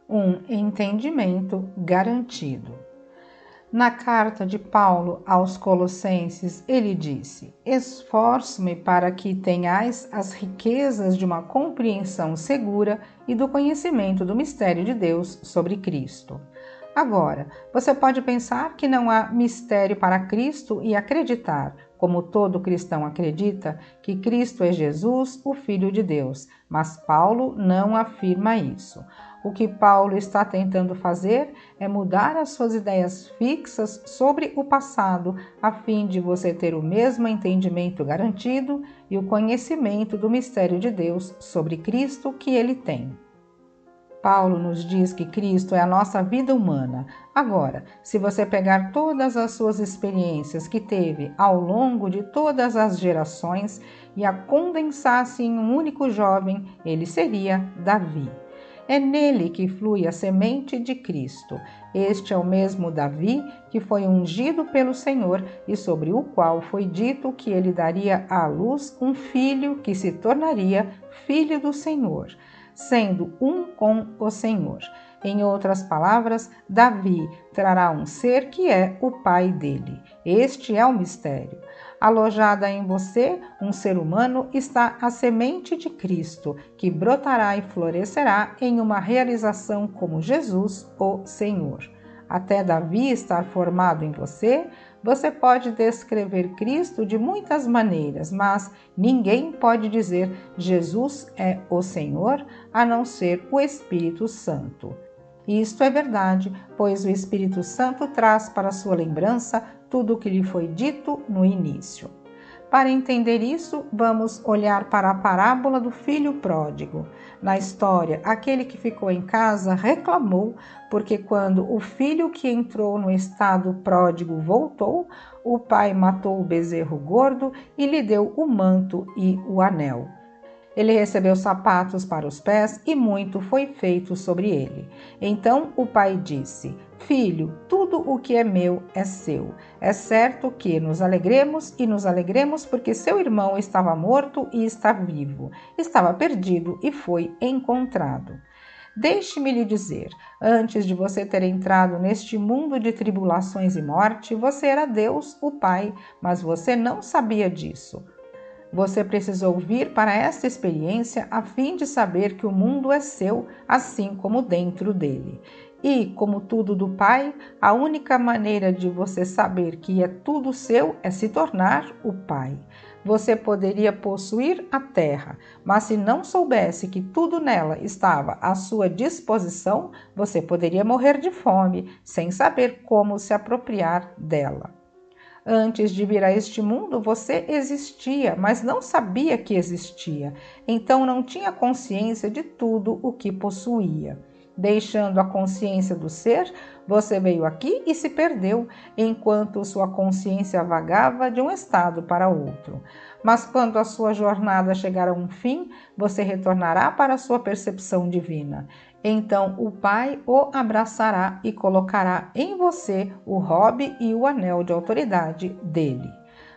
um entendimento garantido. Na carta de Paulo aos Colossenses, ele disse: esforço-me para que tenhais as riquezas de uma compreensão segura e do conhecimento do mistério de Deus sobre Cristo. Agora, você pode pensar que não há mistério para Cristo e acreditar, como todo cristão acredita, que Cristo é Jesus, o Filho de Deus, mas Paulo não afirma isso. O que Paulo está tentando fazer é mudar as suas ideias fixas sobre o passado, a fim de você ter o mesmo entendimento garantido e o conhecimento do mistério de Deus sobre Cristo que ele tem. Paulo nos diz que Cristo é a nossa vida humana. Agora, se você pegar todas as suas experiências que teve ao longo de todas as gerações e a condensasse em um único jovem, ele seria Davi. É nele que flui a semente de Cristo. Este é o mesmo Davi que foi ungido pelo Senhor e sobre o qual foi dito que ele daria à luz um filho que se tornaria filho do Senhor, sendo um com o Senhor. Em outras palavras, Davi trará um ser que é o pai dele. Este é o mistério. Alojada em você, um ser humano, está a semente de Cristo, que brotará e florescerá em uma realização como Jesus, o Senhor. Até Davi estar formado em você, você pode descrever Cristo de muitas maneiras, mas ninguém pode dizer Jesus é o Senhor, a não ser o Espírito Santo. Isto é verdade, pois o Espírito Santo traz para sua lembrança tudo o que lhe foi dito no início. Para entender isso, vamos olhar para a parábola do filho pródigo. Na história, aquele que ficou em casa reclamou, porque quando o filho que entrou no estado pródigo voltou, o pai matou o bezerro gordo e lhe deu o manto e o anel. Ele recebeu sapatos para os pés e muito foi feito sobre ele. Então o pai disse: Filho, tudo o que é meu é seu. É certo que nos alegremos porque seu irmão estava morto e está vivo, estava perdido e foi encontrado. Deixe-me lhe dizer, antes de você ter entrado neste mundo de tribulações e morte, você era Deus, o Pai, mas você não sabia disso. Você precisou vir para esta experiência a fim de saber que o mundo é seu, assim como dentro dele. E, como tudo do Pai, a única maneira de você saber que é tudo seu é se tornar o Pai. Você poderia possuir a terra, mas se não soubesse que tudo nela estava à sua disposição, você poderia morrer de fome, sem saber como se apropriar dela. Antes de vir a este mundo, você existia, mas não sabia que existia. Então não tinha consciência de tudo o que possuía. Deixando a consciência do ser, você veio aqui e se perdeu, enquanto sua consciência vagava de um estado para outro. Mas quando a sua jornada chegar a um fim, você retornará para a sua percepção divina. Então o Pai o abraçará e colocará em você o robe e o anel de autoridade dele.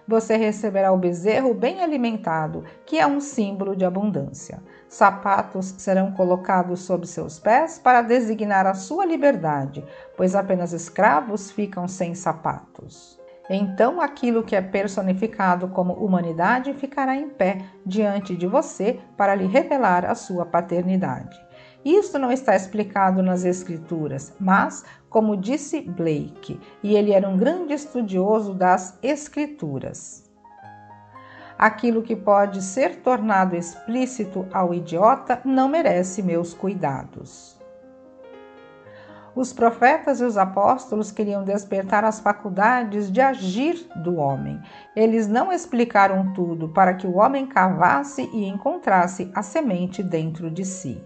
Você receberá o bezerro bem alimentado, que é um símbolo de abundância. Sapatos serão colocados sob seus pés para designar a sua liberdade, pois apenas escravos ficam sem sapatos. Então aquilo que é personificado como humanidade ficará em pé diante de você para lhe revelar a sua paternidade. Isso não está explicado nas Escrituras, mas, como disse Blake, e ele era um grande estudioso das Escrituras, aquilo que pode ser tornado explícito ao idiota não merece meus cuidados. Os profetas e os apóstolos queriam despertar as faculdades de agir do homem. Eles não explicaram tudo para que o homem cavasse e encontrasse a semente dentro de si.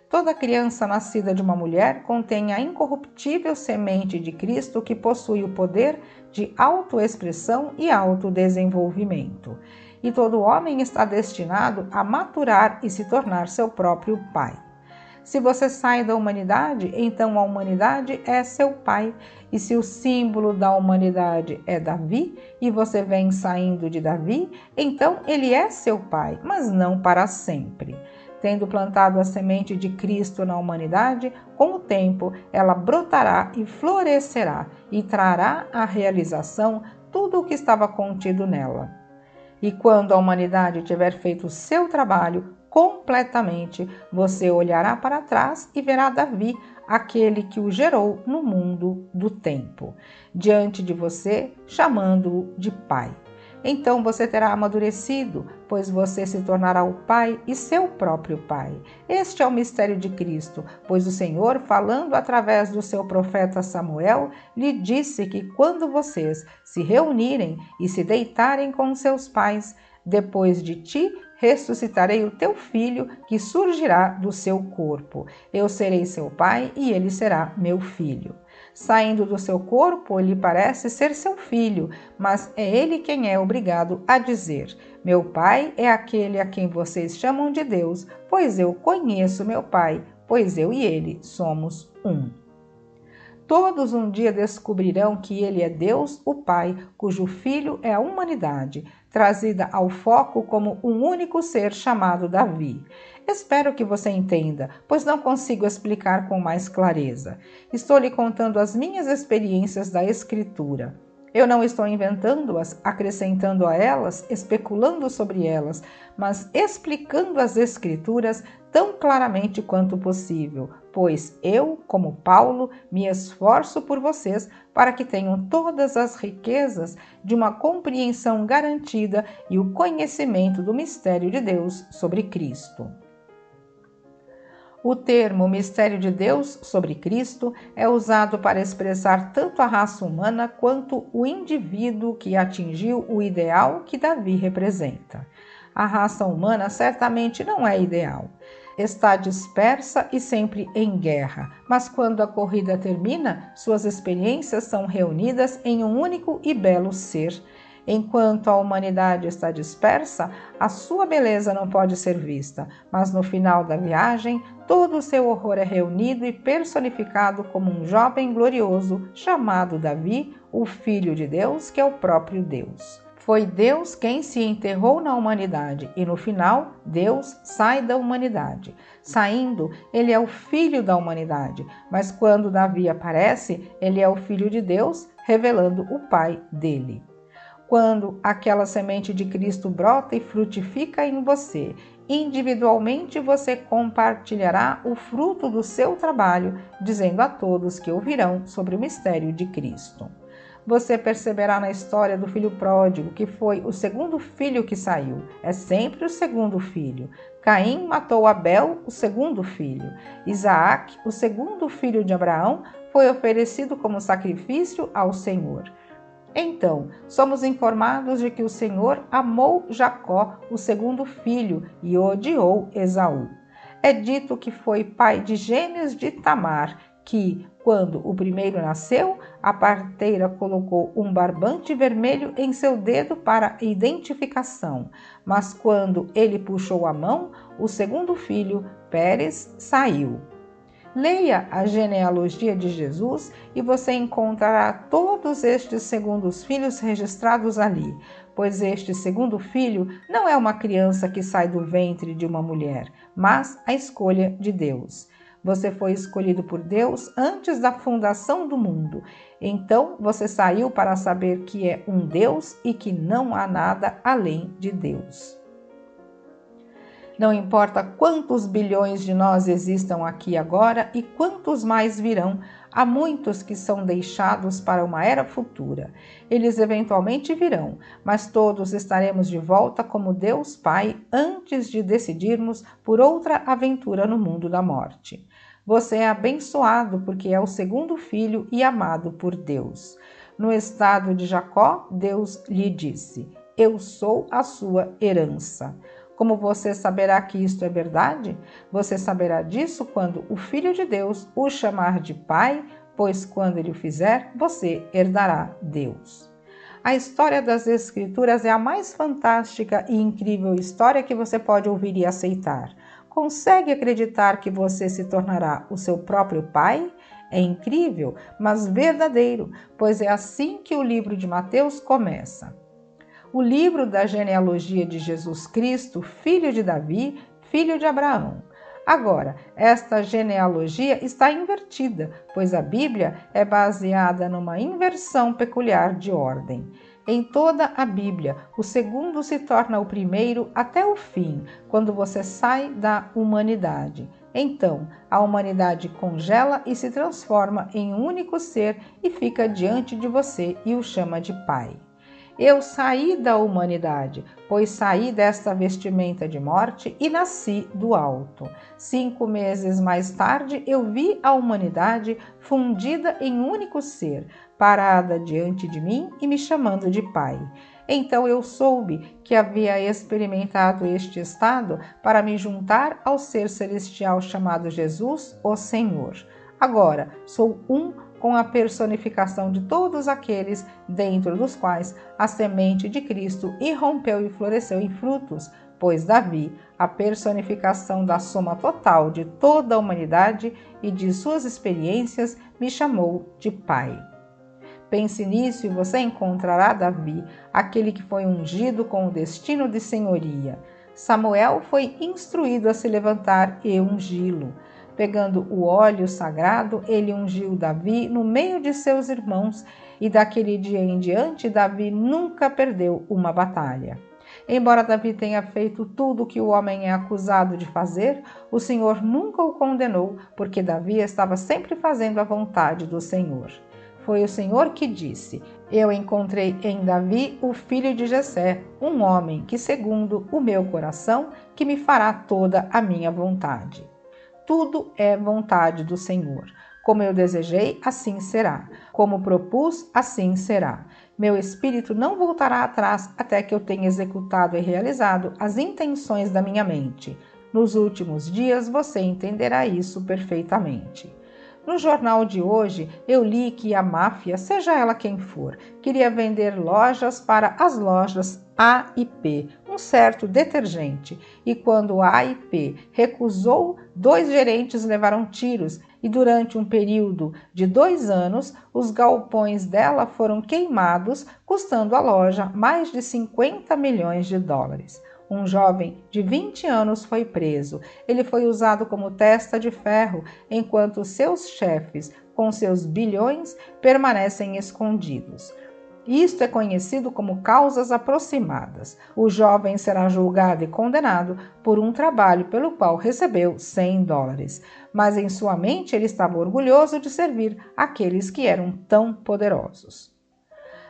Toda criança nascida de uma mulher contém a incorruptível semente de Cristo que possui o poder de autoexpressão e autodesenvolvimento. E todo homem está destinado a maturar e se tornar seu próprio pai. Se você sai da humanidade, então a humanidade é seu pai. E se o símbolo da humanidade é Davi e você vem saindo de Davi, então ele é seu pai, mas não para sempre. tendo plantado a semente de Cristo na humanidade, com o tempo ela brotará e florescerá e trará à realização tudo o que estava contido nela. E quando a humanidade tiver feito o seu trabalho completamente, você olhará para trás e verá Davi, aquele que o gerou no mundo do tempo, diante de você, chamando-o de Pai. Então você terá amadurecido, pois você se tornará o Pai e seu próprio Pai. Este é o mistério de Cristo, pois o Senhor, falando através do seu profeta Samuel, lhe disse que quando vocês se reunirem e se deitarem com seus pais, depois de ti, ressuscitarei o teu filho que surgirá do seu corpo. Eu serei seu pai e ele será meu filho. Saindo do seu corpo, ele parece ser seu filho, mas é ele quem é obrigado a dizer: meu pai é aquele a quem vocês chamam de Deus, pois eu conheço meu pai, pois eu e ele somos um. Todos um dia descobrirão que ele é Deus, o Pai, cujo Filho é a humanidade, trazida ao foco como um único ser chamado Davi. Espero que você entenda, pois não consigo explicar com mais clareza. Estou lhe contando as minhas experiências da Escritura. Eu não estou inventando-as, acrescentando a elas, especulando sobre elas, mas explicando as Escrituras tão claramente quanto possível, pois eu, como Paulo, me esforço por vocês para que tenham todas as riquezas de uma compreensão garantida e o conhecimento do mistério de Deus sobre Cristo. O termo mistério de Deus sobre Cristo é usado para expressar tanto a raça humana quanto o indivíduo que atingiu o ideal que Davi representa. A raça humana certamente não é ideal. Está dispersa e sempre em guerra, mas quando a corrida termina, suas experiências são reunidas em um único e belo ser. Enquanto a humanidade está dispersa, a sua beleza não pode ser vista, mas no final da viagem, todo o seu horror é reunido e personificado como um jovem glorioso chamado Davi, o Filho de Deus, que é o próprio Deus. Foi Deus quem se enterrou na humanidade e no final, Deus sai da humanidade. Saindo, ele é o Filho da humanidade, mas quando Davi aparece, ele é o Filho de Deus, revelando o Pai dele. Quando aquela semente de Cristo brota e frutifica em você, individualmente você compartilhará o fruto do seu trabalho, dizendo a todos que ouvirão sobre o mistério de Cristo. Você perceberá na história do filho pródigo que foi o segundo filho que saiu. É sempre o segundo filho. Caim matou Abel, o segundo filho. Isaac, o segundo filho de Abraão, foi oferecido como sacrifício ao Senhor. Então, somos informados de que o Senhor amou Jacó, o segundo filho, e odiou Esaú. É dito que foi pai de gêmeos de Tamar, que, quando o primeiro nasceu, a parteira colocou um barbante vermelho em seu dedo para identificação, mas quando ele puxou a mão, o segundo filho, Pérez, saiu. Leia a genealogia de Jesus e você encontrará todos estes segundos filhos registrados ali, pois este segundo filho não é uma criança que sai do ventre de uma mulher, mas a escolha de Deus. Você foi escolhido por Deus antes da fundação do mundo. Então você saiu para saber que é um Deus e que não há nada além de Deus. Não importa quantos bilhões de nós existam aqui agora e quantos mais virão, há muitos que são deixados para uma era futura. Eles eventualmente virão, mas todos estaremos de volta como Deus Pai antes de decidirmos por outra aventura no mundo da morte. Você é abençoado porque é o segundo filho e amado por Deus. No estado de Jacó, Deus lhe disse: Eu sou a sua herança. Como você saberá que isto é verdade? Você saberá disso quando o Filho de Deus o chamar de Pai, pois quando ele o fizer, você herdará Deus. A história das Escrituras é a mais fantástica e incrível história que você pode ouvir e aceitar. Consegue acreditar que você se tornará o seu próprio pai? É incrível, mas verdadeiro, pois é assim que o livro de Mateus começa. O livro da genealogia de Jesus Cristo, filho de Davi, filho de Abraão. Agora, esta genealogia está invertida, pois a Bíblia é baseada numa inversão peculiar de ordem. Em toda a Bíblia, o segundo se torna o primeiro até o fim, quando você sai da humanidade. Então, a humanidade congela e se transforma em um único ser e fica diante de você e o chama de Pai. Eu saí da humanidade, pois saí desta vestimenta de morte e nasci do alto. 5 meses mais tarde, eu vi a humanidade fundida em um único ser, parada diante de mim e me chamando de Pai. Então eu soube que havia experimentado este estado para me juntar ao ser celestial chamado Jesus, o Senhor. Agora sou um com a personificação de todos aqueles dentro dos quais a semente de Cristo irrompeu e floresceu em frutos, pois Davi, a personificação da soma total de toda a humanidade e de suas experiências, me chamou de Pai. Pense nisso e você encontrará Davi, aquele que foi ungido com o destino de senhoria. Samuel foi instruído a se levantar e ungí-lo. Pegando o óleo sagrado, ele ungiu Davi no meio de seus irmãos, e daquele dia em diante Davi nunca perdeu uma batalha. Embora Davi tenha feito tudo o que o homem é acusado de fazer, o Senhor nunca o condenou, porque Davi estava sempre fazendo a vontade do Senhor. Foi o Senhor que disse: Eu encontrei em Davi o filho de Jessé, um homem que, segundo o meu coração, que me fará toda a minha vontade. Tudo é vontade do Senhor. Como eu desejei, assim será. Como propus, assim será. Meu espírito não voltará atrás até que eu tenha executado e realizado as intenções da minha mente. Nos últimos dias você entenderá isso perfeitamente. No jornal de hoje, eu li que a máfia, seja ela quem for, queria vender lojas para as lojas A e P, um certo detergente, e quando a A e P recusou, 2 gerentes levaram tiros e durante um período de 2 anos, os galpões dela foram queimados, custando à loja mais de 50 milhões de dólares. Um jovem de 20 anos foi preso. Ele foi usado como testa de ferro, enquanto seus chefes, com seus bilhões, permanecem escondidos. Isto é conhecido como causas aproximadas. O jovem será julgado e condenado por um trabalho pelo qual recebeu 100 dólares. Mas em sua mente ele estava orgulhoso de servir aqueles que eram tão poderosos.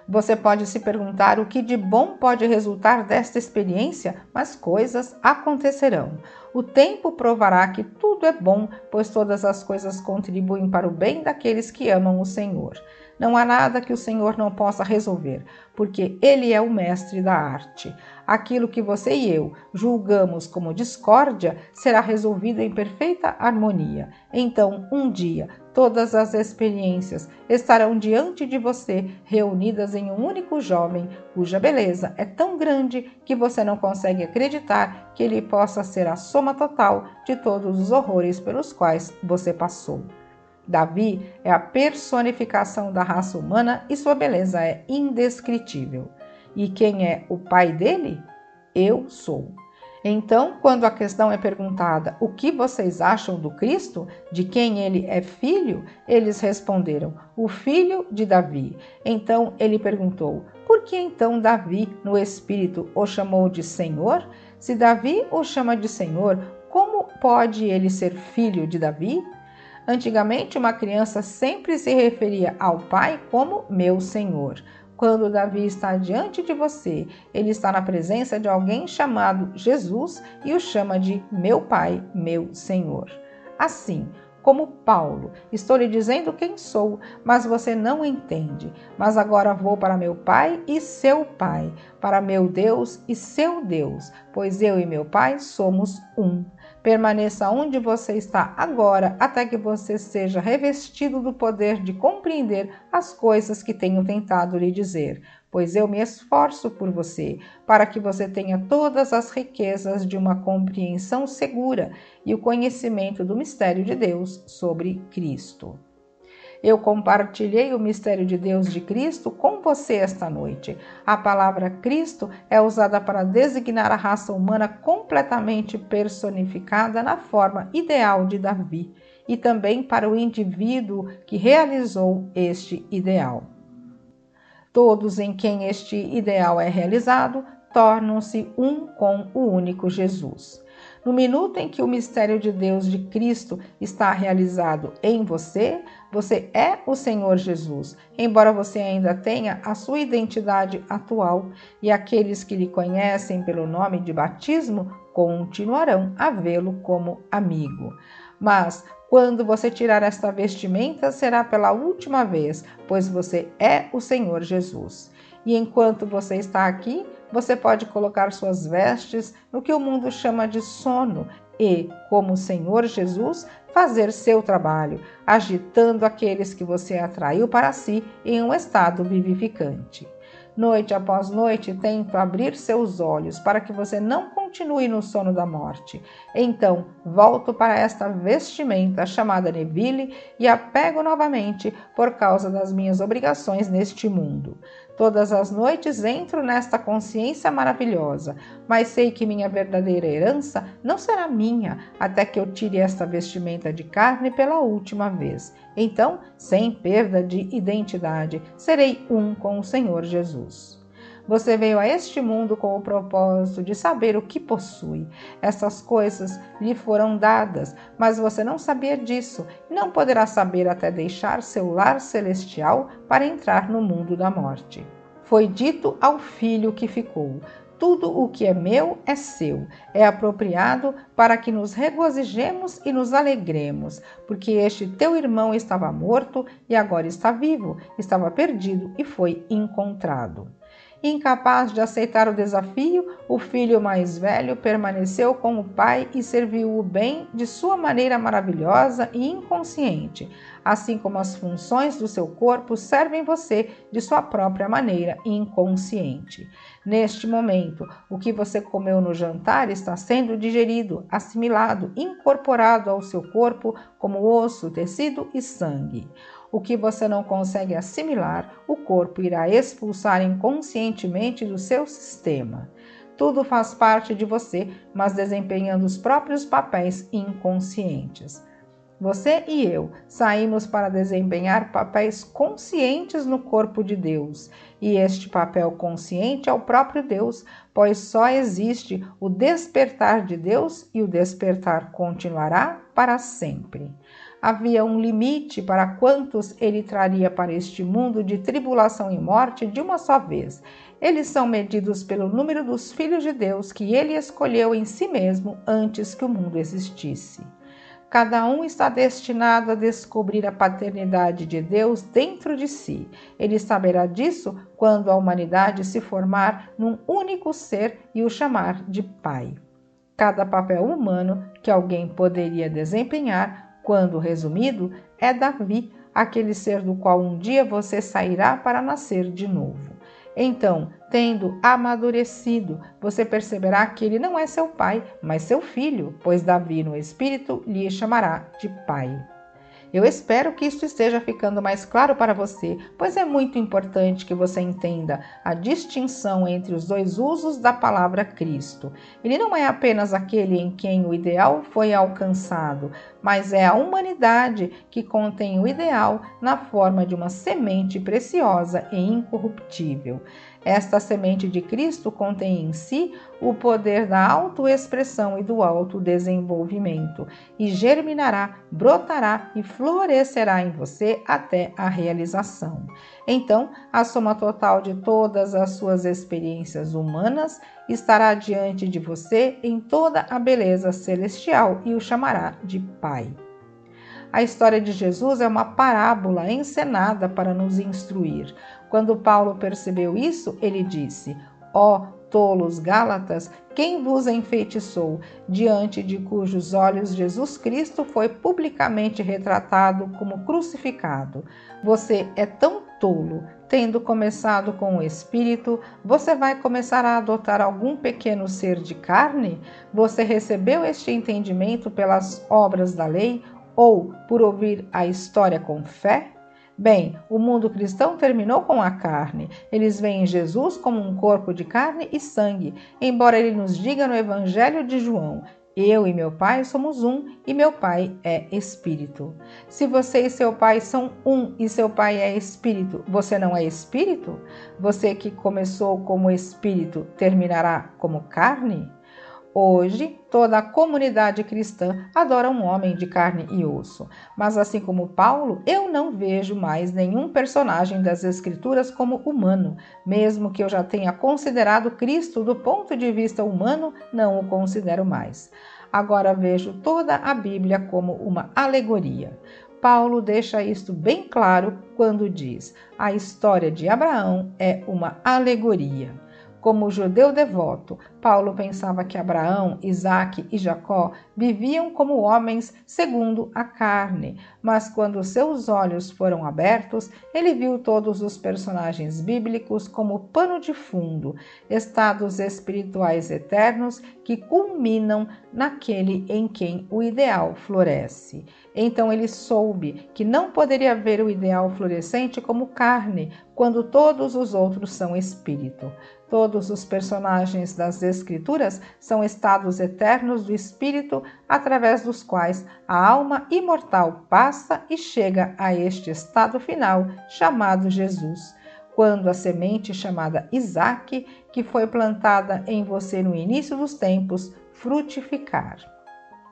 Você pode se perguntar o que de bom pode resultar desta experiência, mas coisas acontecerão. O tempo provará que tudo é bom, pois todas as coisas contribuem para o bem daqueles que amam o Senhor. Não há nada que o Senhor não possa resolver, porque Ele é o mestre da arte. Aquilo que você e eu julgamos como discórdia será resolvido em perfeita harmonia. Então, um dia, todas as experiências estarão diante de você, reunidas em um único jovem, cuja beleza é tão grande que você não consegue acreditar que ele possa ser a soma total de todos os horrores pelos quais você passou. Davi é a personificação da raça humana e sua beleza é indescritível. E quem é o pai dele? Eu sou. Então, quando a questão é perguntada o que vocês acham do Cristo, de quem ele é filho, eles responderam, o filho de Davi. Então ele perguntou, por que então Davi, no Espírito, o chamou de Senhor? Se Davi o chama de Senhor, como pode ele ser filho de Davi? Antigamente, uma criança sempre se referia ao pai como meu Senhor. Quando Davi está diante de você, ele está na presença de alguém chamado Jesus e o chama de meu Pai, meu Senhor. Assim, como Paulo, estou lhe dizendo quem sou, mas você não entende. Mas agora vou para meu Pai e seu Pai, para meu Deus e seu Deus, pois eu e meu Pai somos um. Permaneça onde você está agora, até que você seja revestido do poder de compreender as coisas que tenho tentado lhe dizer, pois eu me esforço por você, para que você tenha todas as riquezas de uma compreensão segura e o conhecimento do mistério de Deus sobre Cristo. Eu compartilhei o mistério de Deus de Cristo com você esta noite. A palavra Cristo é usada para designar a raça humana completamente personificada na forma ideal de Davi e também para o indivíduo que realizou este ideal. Todos em quem este ideal é realizado tornam-se um com o único Jesus. No minuto em que o mistério de Deus de Cristo está realizado em você, você é o Senhor Jesus, embora você ainda tenha a sua identidade atual, e aqueles que lhe conhecem pelo nome de batismo continuarão a vê-lo como amigo. Mas quando você tirar esta vestimenta, será pela última vez, pois você é o Senhor Jesus. E enquanto você está aqui, você pode colocar suas vestes no que o mundo chama de sono e, como o Senhor Jesus, fazer seu trabalho, agitando aqueles que você atraiu para si em um estado vivificante. Noite após noite, tento abrir seus olhos para que você não continue no sono da morte. Então, volto para esta vestimenta chamada Neville e a pego novamente por causa das minhas obrigações neste mundo. Todas as noites entro nesta consciência maravilhosa, mas sei que minha verdadeira herança não será minha até que eu tire esta vestimenta de carne pela última vez. Então, sem perda de identidade, serei um com o Senhor Jesus. Você veio a este mundo com o propósito de saber o que possui. Essas coisas lhe foram dadas, mas você não sabia disso e não poderá saber até deixar seu lar celestial para entrar no mundo da morte. Foi dito ao filho que ficou: tudo o que é meu é seu, é apropriado para que nos regozijemos e nos alegremos, porque este teu irmão estava morto e agora está vivo, estava perdido e foi encontrado. Incapaz de aceitar o desafio, o filho mais velho permaneceu com o pai e serviu-o bem de sua maneira maravilhosa e inconsciente, assim como as funções do seu corpo servem você de sua própria maneira inconsciente. Neste momento, o que você comeu no jantar está sendo digerido, assimilado, incorporado ao seu corpo como osso, tecido e sangue. O que você não consegue assimilar, o corpo irá expulsar inconscientemente do seu sistema. Tudo faz parte de você, mas desempenhando os próprios papéis inconscientes. Você e eu saímos para desempenhar papéis conscientes no corpo de Deus, e este papel consciente é o próprio Deus, pois só existe o despertar de Deus e o despertar continuará para sempre. Havia um limite para quantos ele traria para este mundo de tribulação e morte de uma só vez. Eles são medidos pelo número dos filhos de Deus que ele escolheu em si mesmo antes que o mundo existisse. Cada um está destinado a descobrir a paternidade de Deus dentro de si. Ele saberá disso quando a humanidade se formar num único ser e o chamar de Pai. Cada papel humano que alguém poderia desempenhar, quando resumido, é Davi, aquele ser do qual um dia você sairá para nascer de novo. Então, tendo amadurecido, você perceberá que ele não é seu pai, mas seu filho, pois Davi no espírito lhe chamará de pai. Eu espero que isso esteja ficando mais claro para você, pois é muito importante que você entenda a distinção entre os dois usos da palavra Cristo. Ele não é apenas aquele em quem o ideal foi alcançado, mas é a humanidade que contém o ideal na forma de uma semente preciosa e incorruptível. Esta semente de Cristo contém em si o poder da autoexpressão e do autodesenvolvimento, e germinará, brotará e florescerá em você até a realização. Então, a soma total de todas as suas experiências humanas estará diante de você em toda a beleza celestial e o chamará de Pai. A história de Jesus é uma parábola encenada para nos instruir. Quando Paulo percebeu isso, ele disse: ó tolos Gálatas, quem vos enfeitiçou, diante de cujos olhos Jesus Cristo foi publicamente retratado como crucificado? Você é tão tolo. Tendo começado com o Espírito, você vai começar a adotar algum pequeno ser de carne? Você recebeu este entendimento pelas obras da lei ou por ouvir a história com fé? Bem, o mundo cristão terminou com a carne. Eles veem Jesus como um corpo de carne e sangue, embora ele nos diga no Evangelho de João: eu e meu pai somos um, e meu pai é espírito. Se você e seu pai são um e seu pai é espírito, você não é espírito? Você que começou como espírito terminará como carne? Hoje, toda a comunidade cristã adora um homem de carne e osso. Mas assim como Paulo, eu não vejo mais nenhum personagem das Escrituras como humano. Mesmo que eu já tenha considerado Cristo do ponto de vista humano, não o considero mais. Agora vejo toda a Bíblia como uma alegoria. Paulo deixa isto bem claro quando diz: a história de Abraão é uma alegoria. Como judeu devoto, Paulo pensava que Abraão, Isaque e Jacó viviam como homens segundo a carne, mas quando seus olhos foram abertos, ele viu todos os personagens bíblicos como pano de fundo, estados espirituais eternos que culminam naquele em quem o ideal floresce. Então ele soube que não poderia ver o ideal florescente como carne, quando todos os outros são espírito. Todos os personagens das Escrituras são estados eternos do espírito através dos quais a alma imortal passa e chega a este estado final chamado Jesus. Quando a semente chamada Isaque, que foi plantada em você no início dos tempos, frutificar.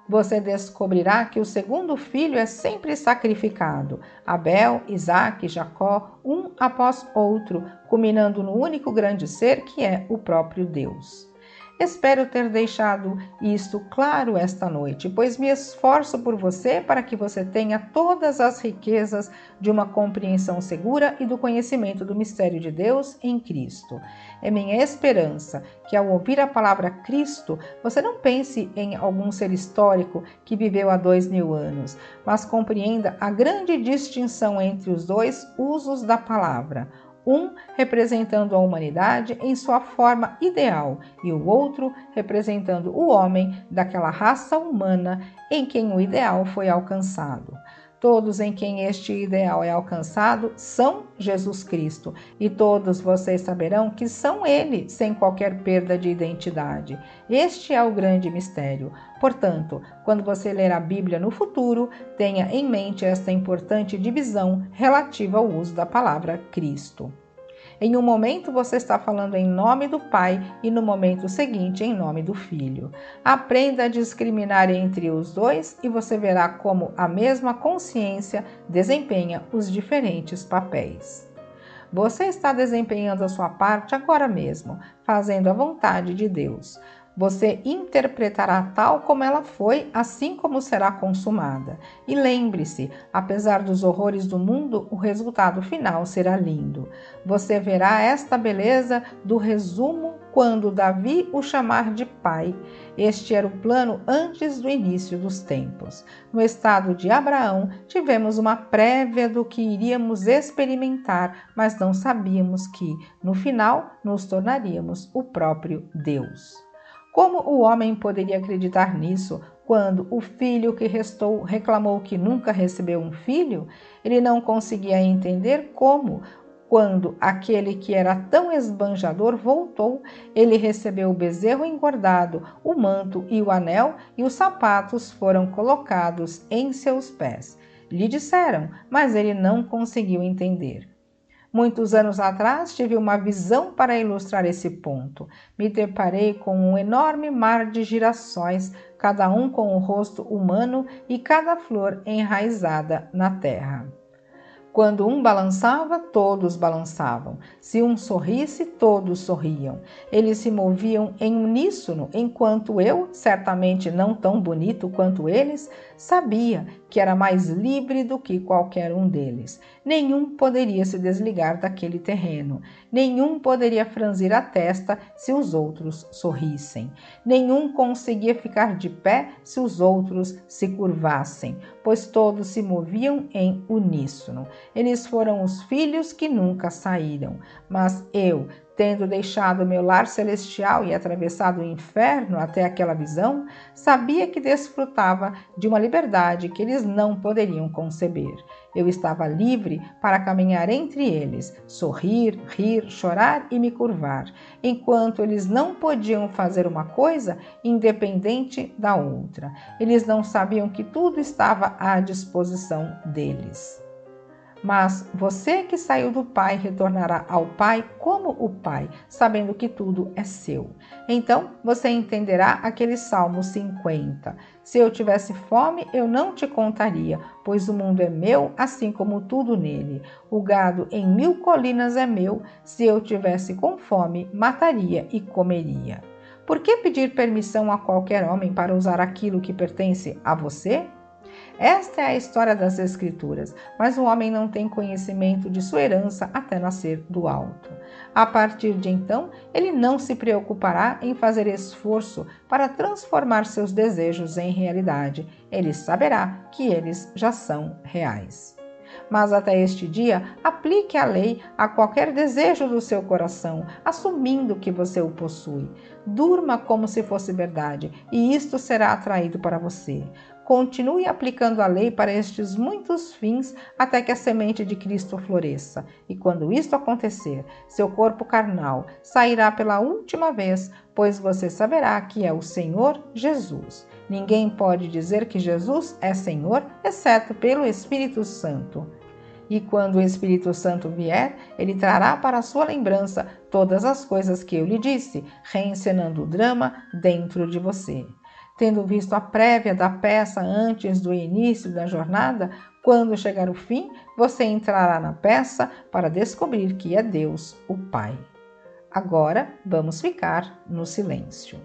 Você descobrirá que o segundo filho é sempre sacrificado. Abel, Isaque, Jacó, um após outro, culminando no único grande ser que é o próprio Deus. Espero ter deixado isto claro esta noite, pois me esforço por você para que você tenha todas as riquezas de uma compreensão segura e do conhecimento do mistério de Deus em Cristo. É minha esperança que, ao ouvir a palavra Cristo, você não pense em algum ser histórico que viveu há 2000 anos, mas compreenda a grande distinção entre os dois usos da palavra. Um representando a humanidade em sua forma ideal e o outro representando o homem daquela raça humana em quem o ideal foi alcançado. Todos em quem este ideal é alcançado são Jesus Cristo, e todos vocês saberão que são Ele, sem qualquer perda de identidade. Este é o grande mistério. Portanto, quando você ler a Bíblia no futuro, tenha em mente esta importante divisão relativa ao uso da palavra Cristo. Em um momento você está falando em nome do Pai e no momento seguinte em nome do Filho. Aprenda a discriminar entre os dois e você verá como a mesma consciência desempenha os diferentes papéis. Você está desempenhando a sua parte agora mesmo, fazendo a vontade de Deus. Você interpretará tal como ela foi, assim como será consumada. E lembre-se, apesar dos horrores do mundo, o resultado final será lindo. Você verá esta beleza do resumo quando Davi o chamar de pai. Este era o plano antes do início dos tempos. No estado de Abraão, tivemos uma prévia do que iríamos experimentar, mas não sabíamos que, no final, nos tornaríamos o próprio Deus. Como o homem poderia acreditar nisso quando o filho que restou reclamou que nunca recebeu um filho? Ele não conseguia entender como, quando aquele que era tão esbanjador voltou, ele recebeu o bezerro engordado, o manto e o anel, e os sapatos foram colocados em seus pés. Lhe disseram, mas ele não conseguiu entender. Muitos anos atrás tive uma visão para ilustrar esse ponto. Me deparei com um enorme mar de girassóis, cada um com o rosto humano e cada flor enraizada na terra. Quando um balançava, todos balançavam. Se um sorrisse, todos sorriam. Eles se moviam em uníssono, enquanto eu, certamente não tão bonito quanto eles, sabia que era mais livre do que qualquer um deles. Nenhum poderia se desligar daquele terreno. Nenhum poderia franzir a testa se os outros sorrissem. Nenhum conseguia ficar de pé se os outros se curvassem, pois todos se moviam em uníssono. Eles foram os filhos que nunca saíram, mas eu, Tendo deixado meu lar celestial e atravessado o inferno até aquela visão, sabia que desfrutava de uma liberdade que eles não poderiam conceber. Eu estava livre para caminhar entre eles, sorrir, rir, chorar e me curvar, enquanto eles não podiam fazer uma coisa independente da outra. Eles não sabiam que tudo estava à disposição deles. Mas você que saiu do Pai retornará ao Pai como o Pai, sabendo que tudo é seu. Então você entenderá aquele Salmo 50. Se eu tivesse fome, eu não te contaria, pois o mundo é meu, assim como tudo nele. O gado em 1000 colinas é meu. Se eu tivesse com fome, mataria e comeria. Por que pedir permissão a qualquer homem para usar aquilo que pertence a você? Esta é a história das Escrituras, mas o homem não tem conhecimento de sua herança até nascer do alto. A partir de então, ele não se preocupará em fazer esforço para transformar seus desejos em realidade. Ele saberá que eles já são reais. Mas até este dia, aplique a lei a qualquer desejo do seu coração, assumindo que você o possui. Durma como se fosse verdade, e isto será atraído para você. Continue aplicando a lei para estes muitos fins até que a semente de Cristo floresça. E quando isto acontecer, seu corpo carnal sairá pela última vez, pois você saberá que é o Senhor Jesus. Ninguém pode dizer que Jesus é Senhor, exceto pelo Espírito Santo. E quando o Espírito Santo vier, ele trará para a sua lembrança todas as coisas que eu lhe disse, reencenando o drama dentro de você. Tendo visto a prévia da peça antes do início da jornada, quando chegar o fim, você entrará na peça para descobrir que é Deus, o Pai. Agora, vamos ficar no silêncio.